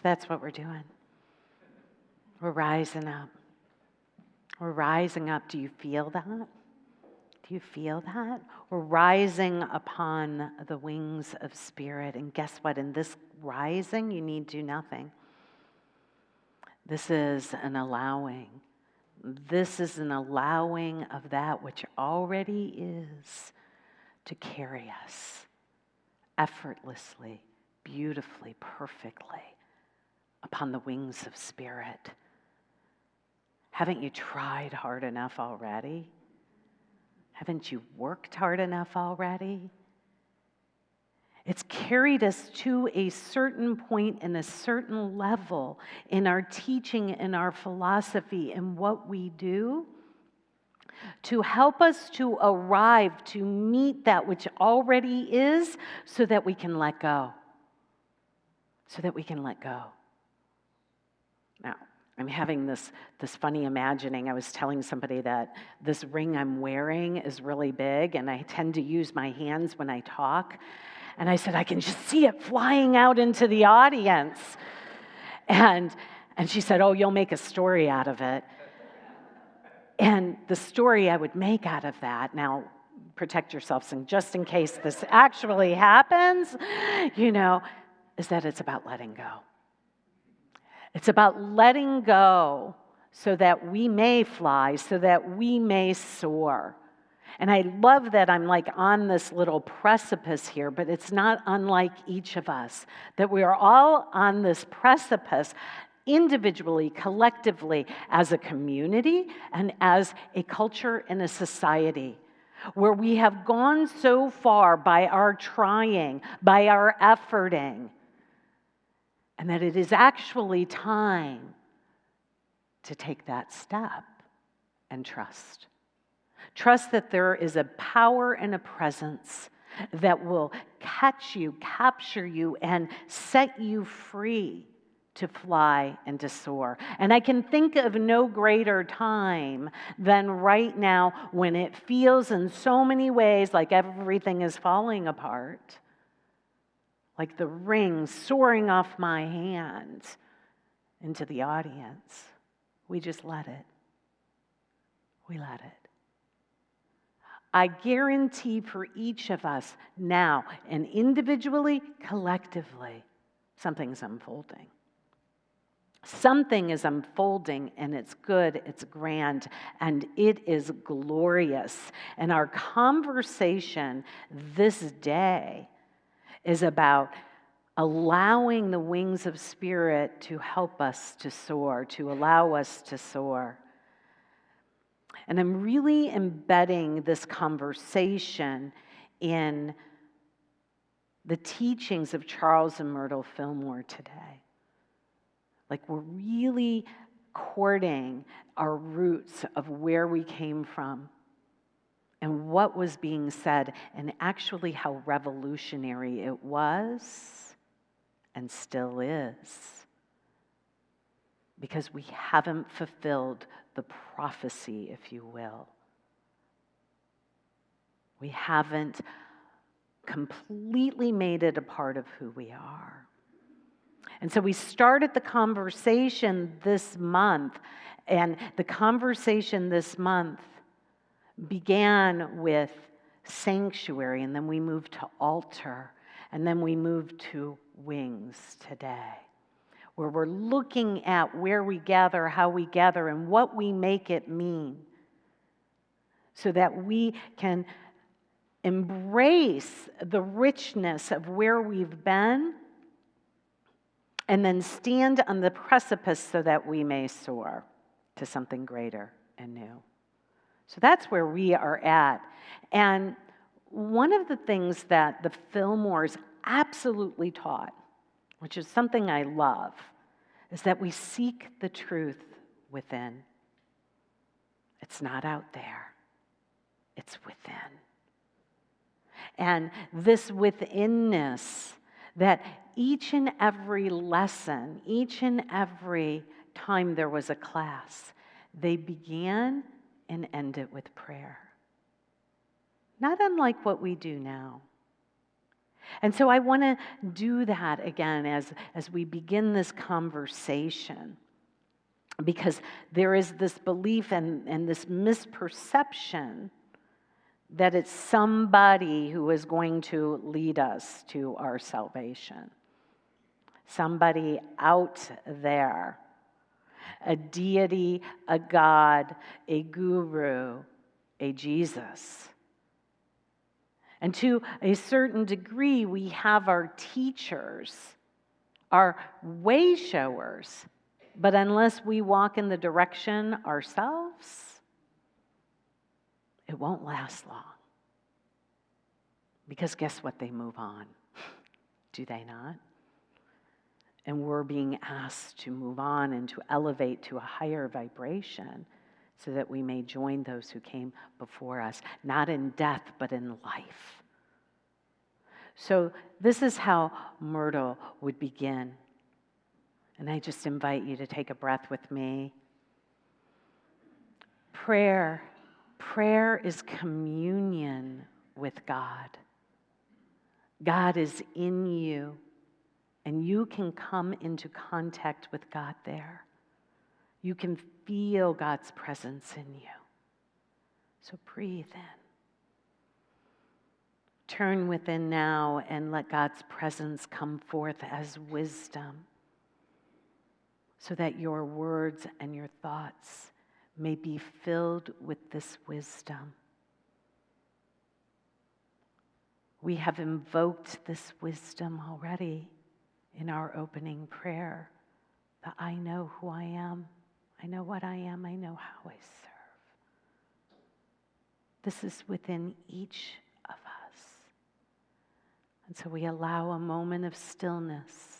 that's what we're doing. We're rising up. We're rising up. Do you feel that? Do you feel that? We're rising upon the wings of spirit. And guess what? In this rising, you need do nothing. This is an allowing. This is an allowing of that which already is to carry us effortlessly, beautifully, perfectly upon the wings of spirit. Haven't you tried hard enough already? Haven't you worked hard enough already? It's carried us to a certain point and a certain level in our teaching, in our philosophy, in what we do, to help us to arrive, to meet that which already is, so that we can let go. So that we can let go. Now, I'm having this funny imagining. I was telling somebody that this ring I'm wearing is really big, and I tend to use my hands when I talk. And I said, I can just see it flying out into the audience. And she said, oh, you'll make a story out of it. And the story I would make out of that, now protect yourselves, and just in case this actually happens, is that it's about letting go. It's about letting go so that we may fly, so that we may soar. And I love that I'm like on this little precipice here, but it's not unlike each of us, that we are all on this precipice individually, collectively, as a community and as a culture and a society, where we have gone so far by our trying, by our efforting, and that it is actually time to take that step and trust. Trust that there is a power and a presence that will catch you, capture you, and set you free to fly and to soar. And I can think of no greater time than right now, when it feels in so many ways like everything is falling apart. Like the ring soaring off my hand into the audience. We just let it. We let it. I guarantee for each of us now, and individually, collectively, something's unfolding. Something is unfolding, and it's good, it's grand, and it is glorious. And our conversation this day is about allowing the wings of spirit to help us to soar, to allow us to soar. And I'm really embedding this conversation in the teachings of Charles and Myrtle Fillmore today. Like, we're really courting our roots of where we came from and what was being said, and actually how revolutionary it was and still is. Because we haven't fulfilled the prophecy, if you will. We haven't completely made it a part of who we are. And so we started the conversation this month, and the conversation this month began with sanctuary, and then we moved to altar, and then we moved to wings today, where we're looking at where we gather, how we gather, and what we make it mean, so that we can embrace the richness of where we've been, and then stand on the precipice so that we may soar to something greater and new. So that's where we are at. And one of the things that the Fillmores absolutely taught, which is something I love, is that we seek the truth within. It's not out there. It's within. And this withinness, that each and every lesson, each and every time there was a class, they began and ended with prayer. Not unlike what we do now. And so I want to do that again as we begin this conversation, because there is this belief and this misperception that it's somebody who is going to lead us to our salvation. Somebody out there, a deity, a God, a guru, a Jesus. And to a certain degree, we have our teachers, our way showers, but unless we walk in the direction ourselves, it won't last long. Because guess what? They move on. Do they not? And we're being asked to move on and to elevate to a higher vibration so that we may join those who came before us, not in death, but in life. So this is how Myrtle would begin. And I just invite you to take a breath with me. Prayer is communion with God. God is in you, and you can come into contact with God there. You can feel God's presence in you. So breathe in. Turn within now and let God's presence come forth as wisdom, so that your words and your thoughts may be filled with this wisdom. We have invoked this wisdom already in our opening prayer. That I know who I am, I know what I am, I know how I serve. This is within each of us. And so we allow a moment of stillness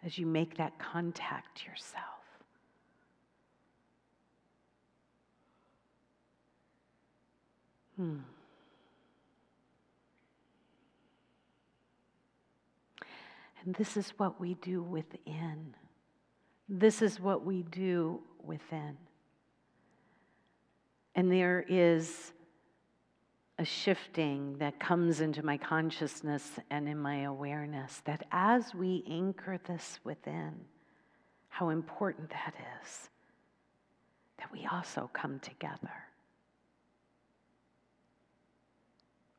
as you make that contact yourself. And this is what we do within. This is what we do within. And there is a shifting that comes into my consciousness and in my awareness that as we anchor this within, how important that is, that we also come together.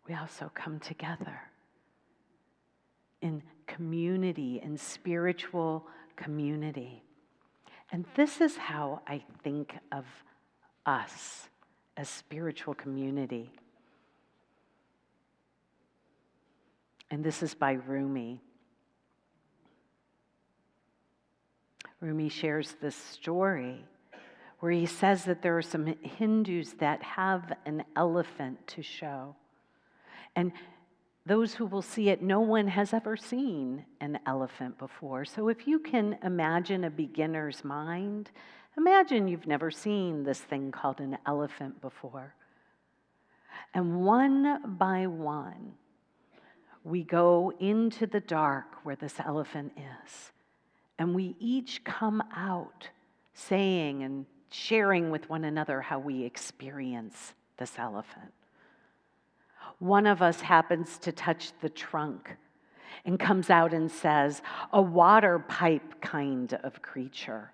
We also come together in community, in spiritual community. And this is how I think of us as spiritual community. And this is by Rumi. Rumi shares this story where he says that there are some Hindus that have an elephant to show. And those who will see it, no one has ever seen an elephant before. So if you can imagine a beginner's mind, imagine you've never seen this thing called an elephant before. And one by one, we go into the dark where this elephant is. And we each come out saying and sharing with one another how we experience this elephant. One of us happens to touch the trunk and comes out and says, a water pipe kind of creature.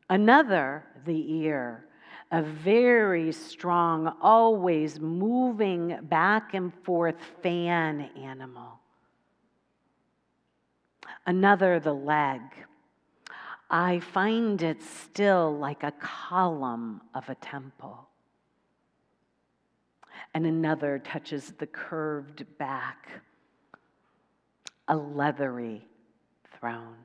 Another, the ear, a very strong, always moving back and forth fan animal. Another, the leg. I find it still like a column of a temple. And another touches the curved back, a leathery throne.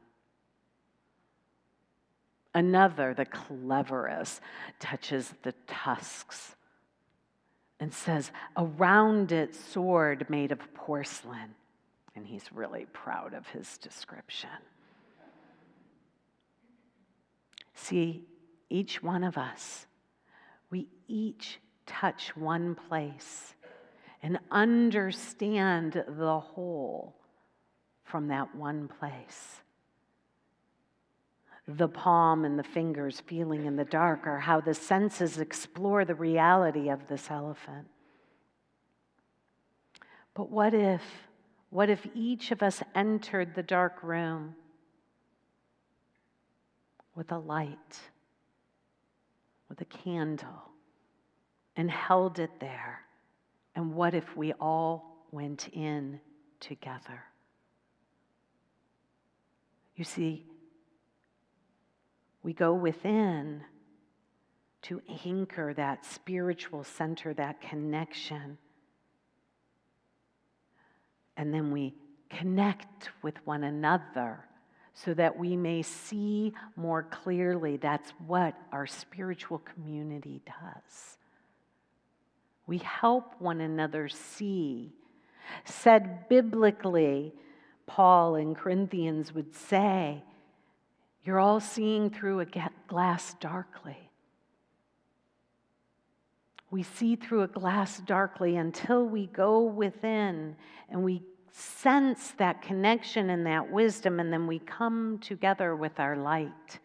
Another, the cleverest, touches the tusks and says, a rounded sword made of porcelain. And he's really proud of his description. See, each one of us, we each touch one place and understand the whole from that one place. The palm and the fingers feeling in the dark are how the senses explore the reality of this elephant. But what if each of us entered the dark room with a light, with a candle, and held it there? And what if we all went in together? You see, we go within to anchor that spiritual center, that connection. And then we connect with one another so that we may see more clearly. That's what our spiritual community does. We help one another see. Said biblically, Paul in Corinthians would say, you're all seeing through a glass darkly. We see through a glass darkly until we go within and we sense that connection and that wisdom, and then we come together with our light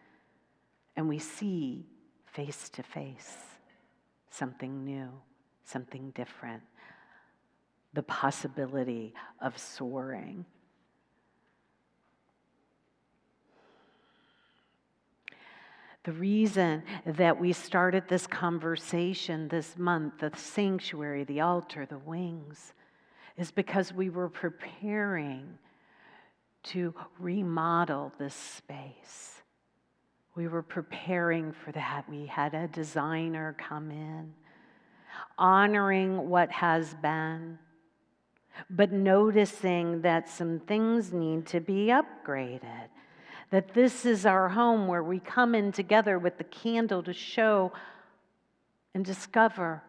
and we see face to face something new, something different, the possibility of soaring. The reason that we started this conversation this month, the sanctuary, the altar, the wings, is because we were preparing to remodel this space. We were preparing for that. We had a designer come in, honoring what has been, but noticing that some things need to be upgraded. That this is our home where we come in together with the candle to show and discover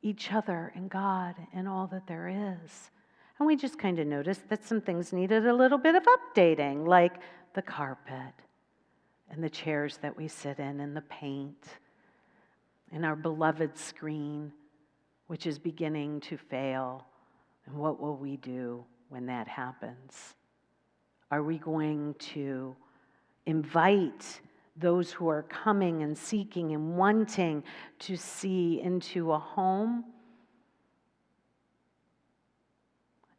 each other and God and all that there is. And we just kind of noticed that some things needed a little bit of updating, like the carpet and the chairs that we sit in and the paint and our beloved screen, which is beginning to fail. And what will we do when that happens? Are we going to invite those who are coming and seeking and wanting to see into a home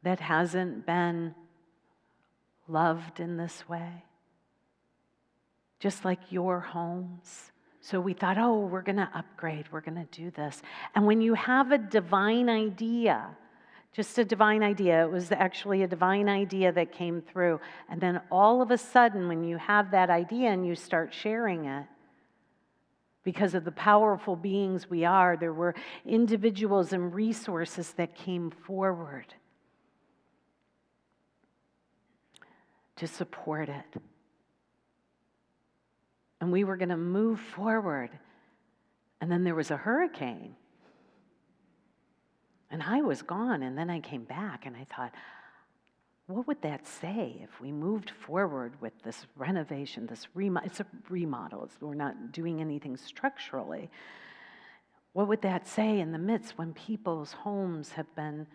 that hasn't been loved in this way? Just like your homes. So we thought, oh, we're going to upgrade, we're going to do this. And when you have a divine idea, just a divine idea. It was actually a divine idea that came through. And then all of a sudden, when you have that idea and you start sharing it, because of the powerful beings we are, there were individuals and resources that came forward to support it. And we were going to move forward. And then there was a hurricane. And I was gone, and then I came back, and I thought, what would that say if we moved forward with this renovation, this it's a remodel. We're not doing anything structurally. What would that say in the midst when people's homes have been,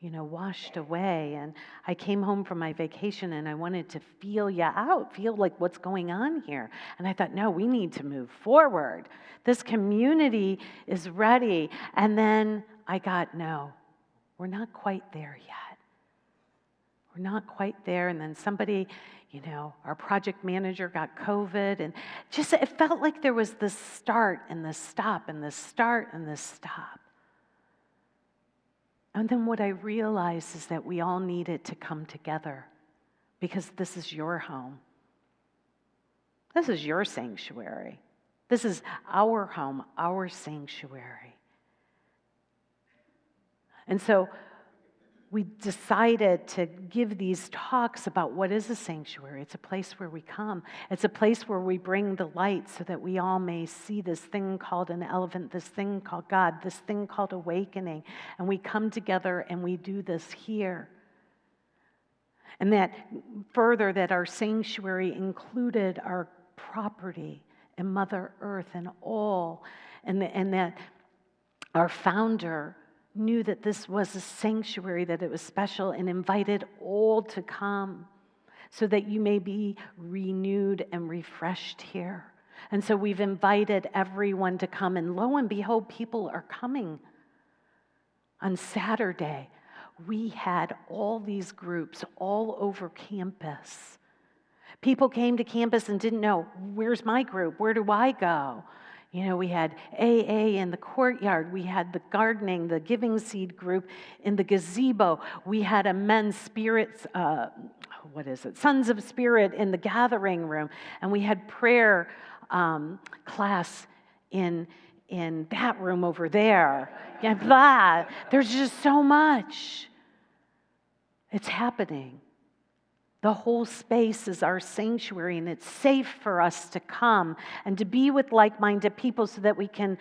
washed away? And I came home from my vacation, and I wanted to feel you out, feel like what's going on here. And I thought, no, we need to move forward. This community is ready. And then I got, no, we're not quite there yet. We're not quite there. And then somebody, our project manager got COVID, and just it felt like there was this start and this stop and this start and this stop. And then what I realized is that we all needed to come together because this is your home. This is your sanctuary. This is our home, our sanctuary. And so we decided to give these talks about what is a sanctuary. It's a place where we come. It's a place where we bring the light so that we all may see this thing called an elephant, this thing called God, this thing called awakening. And we come together and we do this here. And that further, that our sanctuary included our property and Mother Earth and all. And that our founder knew that this was a sanctuary, that it was special, and invited all to come so that you may be renewed and refreshed here. And so we've invited everyone to come, and lo and behold, people are coming. On Saturday, we had all these groups all over campus. People came to campus and didn't know, where's my group? Where do I go? You know, we had AA in the courtyard. We had the gardening, the giving seed group in the gazebo. We had a men's spirits, Sons of Spirit in the gathering room. And we had prayer class in that room over there. Yeah, blah. There's just so much. It's happening. The whole space is our sanctuary, and it's safe for us to come and to be with like-minded people so that we can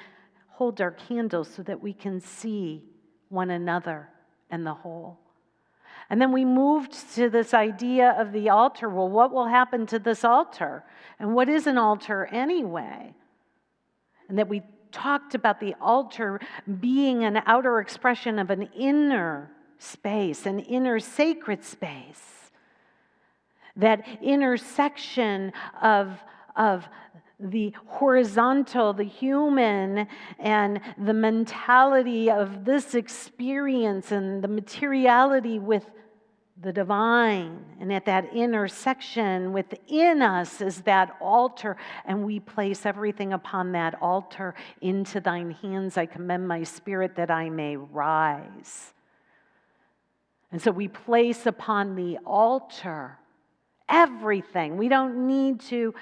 hold our candles, so that we can see one another and the whole. And then we moved to this idea of the altar. Well, what will happen to this altar? And what is an altar anyway? And that we talked about the altar being an outer expression of an inner space, an inner sacred space. That intersection of the horizontal, the human, and the mentality of this experience and the materiality with the divine. And at that intersection within us is that altar, and we place everything upon that altar. Into thine hands I commend my spirit that I may rise. And so we place upon the altar everything. We don't need to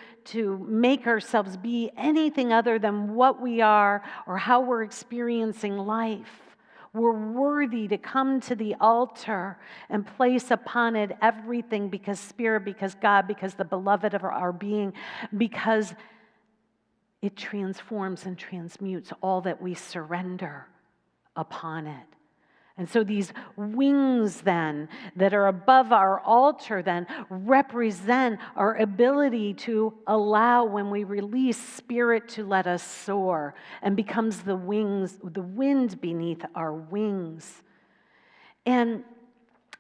make ourselves be anything other than what we are or how we're experiencing life. We're worthy to come to the altar and place upon it everything, because Spirit, because God, because the beloved of our being, because it transforms and transmutes all that we surrender upon it. And so these wings then that are above our altar then represent our ability to allow, when we release Spirit, to let us soar, and becomes the wings, the wind beneath our wings. And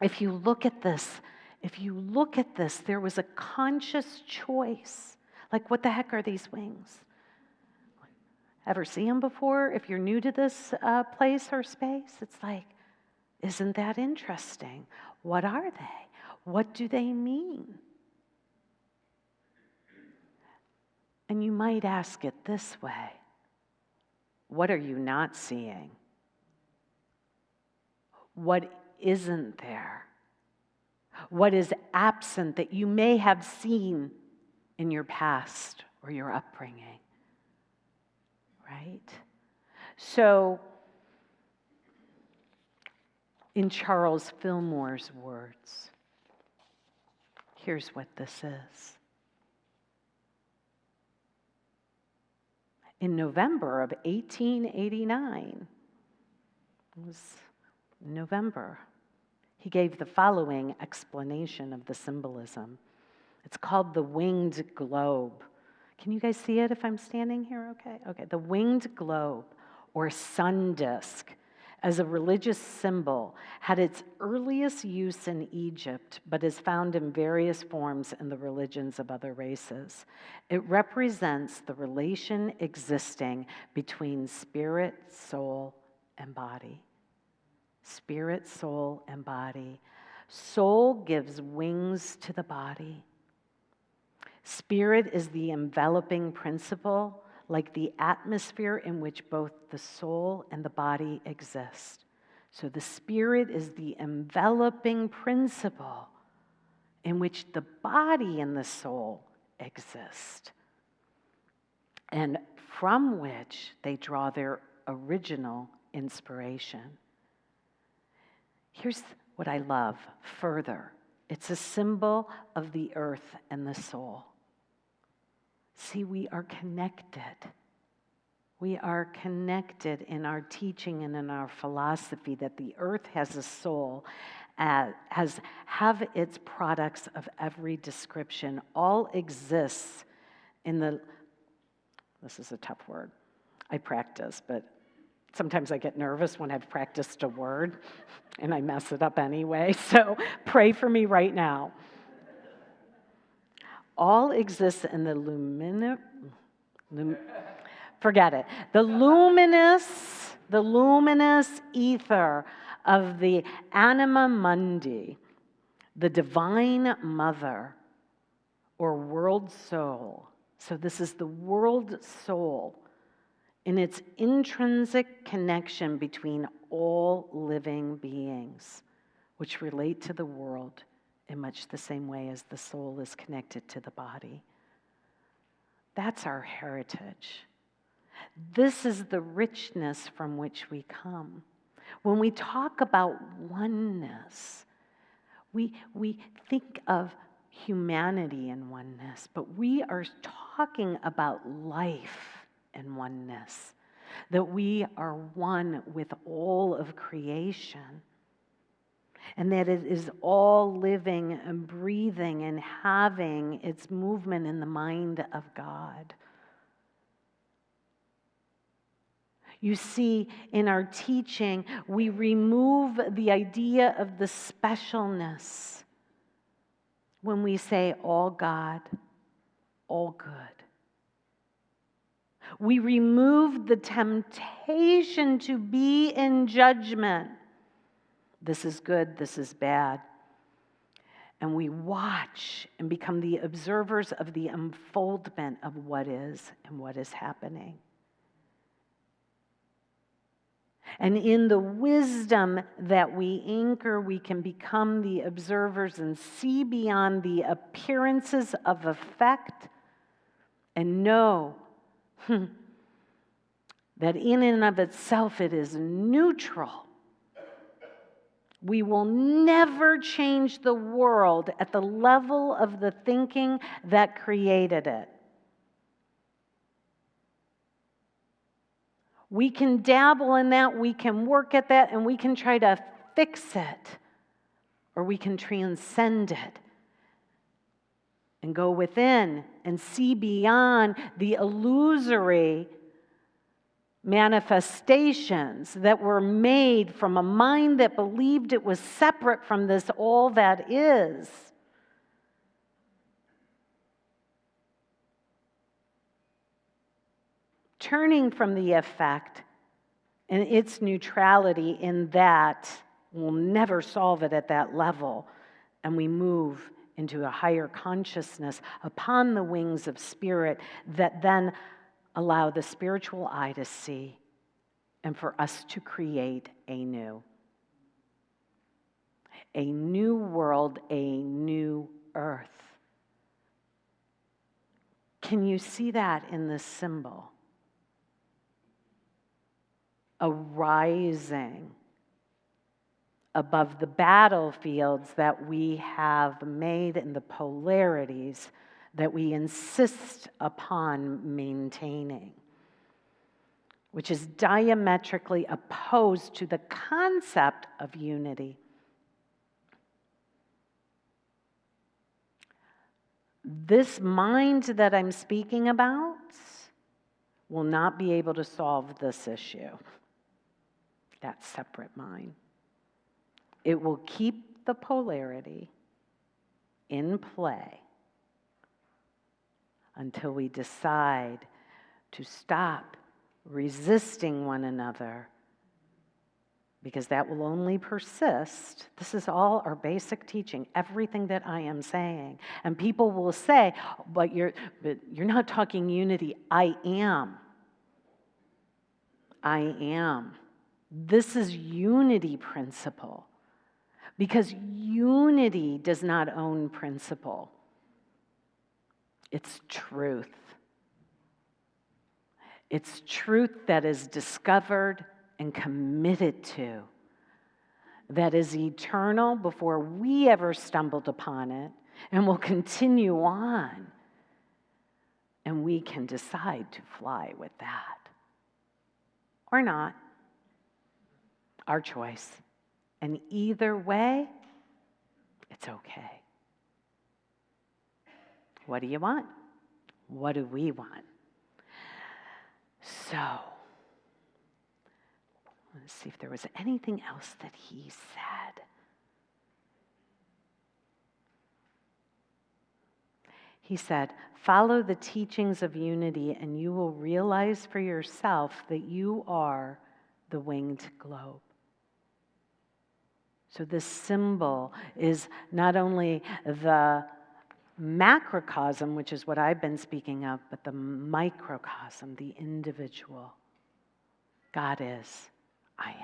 if you look at this, there was a conscious choice. Like, what the heck are these wings? Ever see them before? If you're new to this place or space, it's like, isn't that interesting? What are they? What do they mean? And you might ask it this way: what are you not seeing? What isn't there? What is absent that you may have seen in your past or your upbringing? Right? So, in Charles Fillmore's words, here's what this is. In November of 1889, it was November, he gave the following explanation of the symbolism. It's called the winged globe. Can you guys see it if I'm standing here? Okay. The winged globe, or sun disk, as a religious symbol, had its earliest use in Egypt, but is found in various forms in the religions of other races. It represents the relation existing between spirit, soul, and body. Spirit, soul, and body. Soul gives wings to the body. Spirit is the enveloping principle, like the atmosphere in which both the soul and the body exist. So the Spirit is the enveloping principle in which the body and the soul exist, and from which they draw their original inspiration. Here's what I love further. It's a symbol of the earth and the soul. See, we are connected. We are connected in our teaching and in our philosophy that the earth has a soul, have its products of every description, all exists in the, this is a tough word, I practice, but sometimes I get nervous when I've practiced a word and I mess it up anyway, so pray for me right now. All exists in the forget it. The luminous the luminous ether of the anima mundi, the divine mother or world soul. So this is the world soul in its intrinsic connection between all living beings, which relate to the world in much the same way as the soul is connected to the body. That's our heritage. This is the richness from which we come. When we talk about oneness, we think of humanity in oneness, but we are talking about life and oneness, that we are one with all of creation, and that it is all living and breathing and having its movement in the mind of God. You see, in our teaching, we remove the idea of the specialness when we say all God, all good. We remove the temptation to be in judgment. This is good, this is bad. And we watch and become the observers of the unfoldment of what is and what is happening. And in the wisdom that we anchor, we can become the observers and see beyond the appearances of effect and know that in and of itself it is neutral. We will never change the world at the level of the thinking that created it. We can dabble in that, we can work at that, and we can try to fix it, or we can transcend it and go within and see beyond the illusory manifestations that were made from a mind that believed it was separate from this all that is. Turning from the effect and its neutrality in that will never solve it at that level, and we move into a higher consciousness upon the wings of spirit that then allow the spiritual eye to see and for us to create a new world, a new earth. Can you see that in this symbol? A rising above the battlefields that we have made and the polarities that we insist upon maintaining, which is diametrically opposed to the concept of unity. This mind that I'm speaking about will not be able to solve this issue. That separate mind. It will keep the polarity in play until we decide to stop resisting one another, because that will only persist. This is all our basic teaching, everything that I am saying. And people will say, but you're not talking unity. I am. This is unity principle. Because unity does not own principle. It's truth. It's truth that is discovered and committed to, that is eternal before we ever stumbled upon it, and will continue on. And we can decide to fly with that. Or not. Our choice. And either way, it's okay. What do you want? What do we want? So, let's see if there was anything else that he said. He said, follow the teachings of unity and you will realize for yourself that you are the winged globe. So this symbol is not only the macrocosm, which is what I've been speaking of, but the microcosm, the individual. God is, I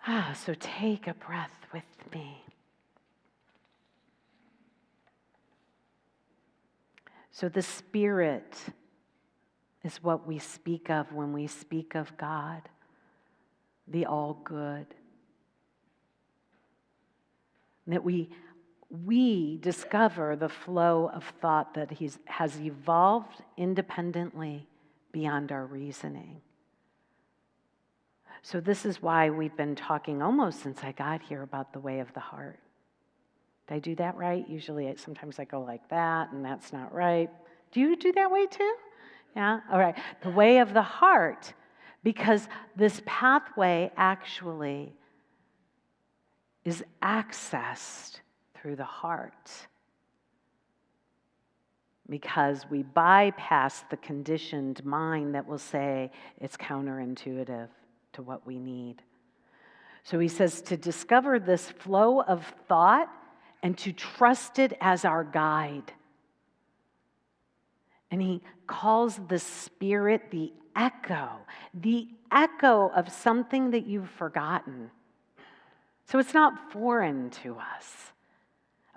am. So take a breath with me. So the Spirit is what we speak of when we speak of God, the all-good. That we discover the flow of thought that has evolved independently beyond our reasoning. So this is why we've been talking almost since I got here about the way of the heart. Did I do that right? Usually, sometimes I go like that, and that's not right. Do you do that way too? Yeah? All right. The way of the heart, because this pathway actually is accessed through the heart. Because we bypass the conditioned mind that will say it's counterintuitive to what we need. So he says to discover this flow of thought and to trust it as our guide. And he calls the Spirit the echo of something that you've forgotten. So it's not foreign to us.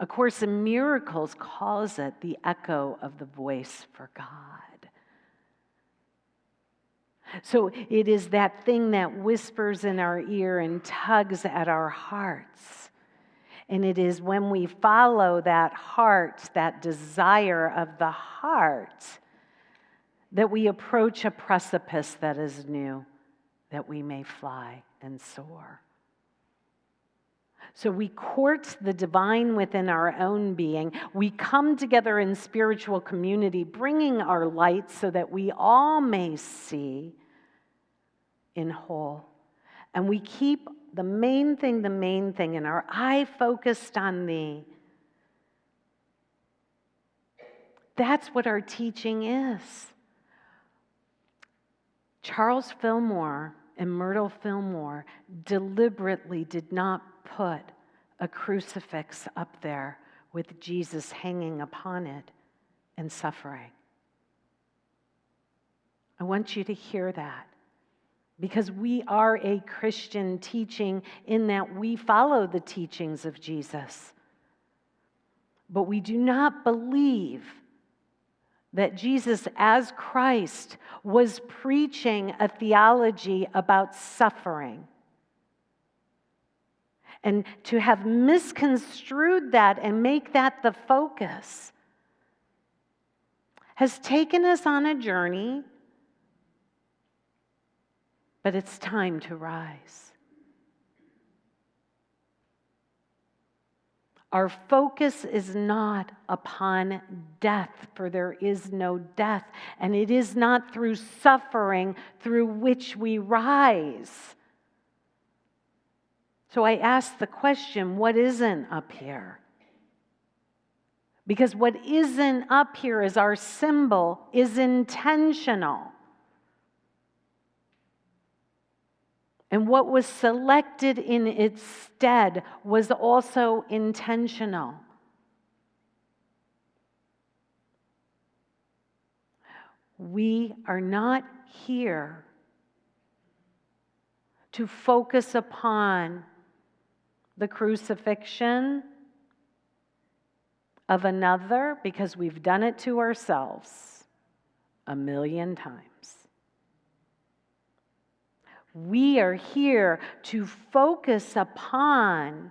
A Course in Miracles calls it the echo of the voice for God. So it is that thing that whispers in our ear and tugs at our hearts. And it is when we follow that heart, that desire of the heart, that we approach a precipice that is new, that we may fly and soar. So we court the divine within our own being. We come together in spiritual community, bringing our light so that we all may see in whole. And we keep the main thing, and our eye focused on thee. That's what our teaching is. Charles Fillmore and Myrtle Fillmore deliberately did not put a crucifix up there with Jesus hanging upon it and suffering. I want you to hear that. Because we are a Christian teaching in that we follow the teachings of Jesus. But we do not believe that Jesus, as Christ, was preaching a theology about suffering. And to have misconstrued that and make that the focus has taken us on a journey. But it's time to rise. Our focus is not upon death, for there is no death, and it is not through suffering through which we rise. So I ask the question, what isn't up here? Because what isn't up here is our symbol is intentional. And what was selected in its stead was also intentional. We are not here to focus upon the crucifixion of another because we've done it to ourselves 1,000,000 times. We are here to focus upon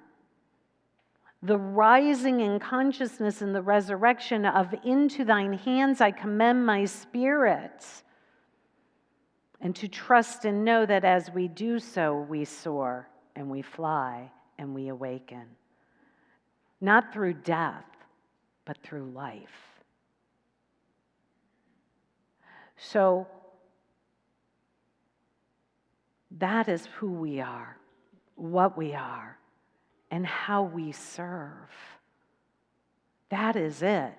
the rising in consciousness and the resurrection of into thine hands I commend my spirit. And to trust and know that as we do so, we soar and we fly and we awaken. Not through death, but through life. So, that is who we are, what we are, and how we serve. That is it.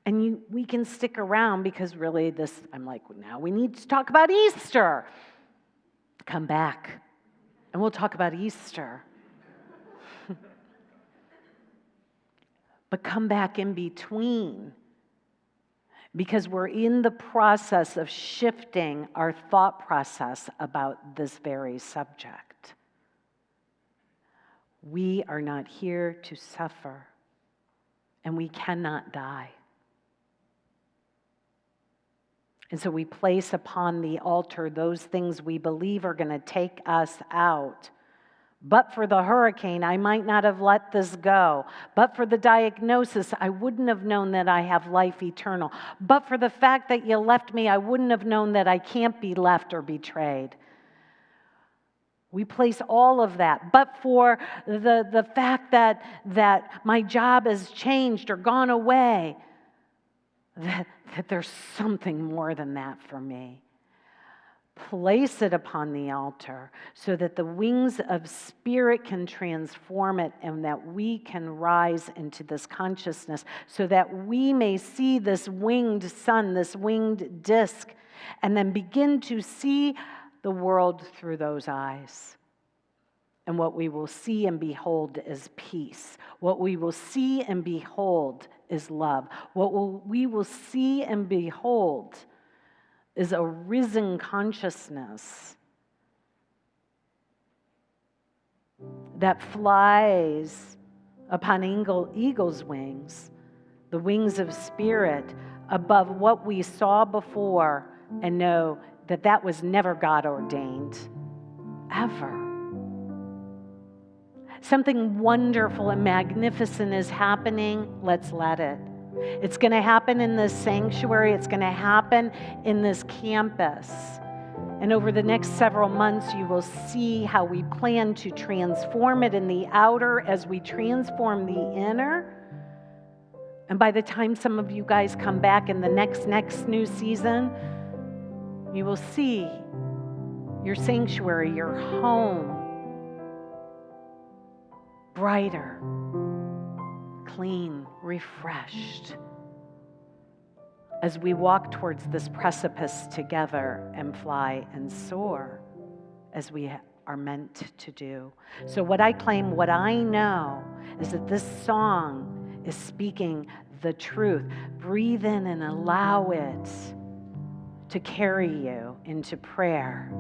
And we can stick around because really I'm like, now we need to talk about Easter. Come back and we'll talk about Easter. But come back in between, because we're in the process of shifting our thought process about this very subject. We are not here to suffer, and we cannot die. And so we place upon the altar those things we believe are going to take us out. But for the hurricane, I might not have let this go. But for the diagnosis, I wouldn't have known that I have life eternal. But for the fact that you left me, I wouldn't have known that I can't be left or betrayed. We place all of that. But for the fact that my job has changed or gone away, that there's something more than that for me. Place it upon the altar so that the wings of spirit can transform it and that we can rise into this consciousness so that we may see this winged sun, this winged disc, and then begin to see the world through those eyes. And what we will see and behold is peace. What we will see and behold is love. We will see and behold is a risen consciousness that flies upon eagle's wings, the wings of spirit, above what we saw before, and know that that was never God ordained, ever. Something wonderful and magnificent is happening. Let's let it. It's going to happen in this sanctuary. It's going to happen in this campus. And over the next several months, you will see how we plan to transform it in the outer as we transform the inner. And by the time some of you guys come back in the next new season, you will see your sanctuary, your home, brighter, clean, refreshed, as we walk towards this precipice together and fly and soar as we are meant to do. So what I claim, what I know, is that this song is speaking the truth. Breathe in and allow it to carry you into prayer.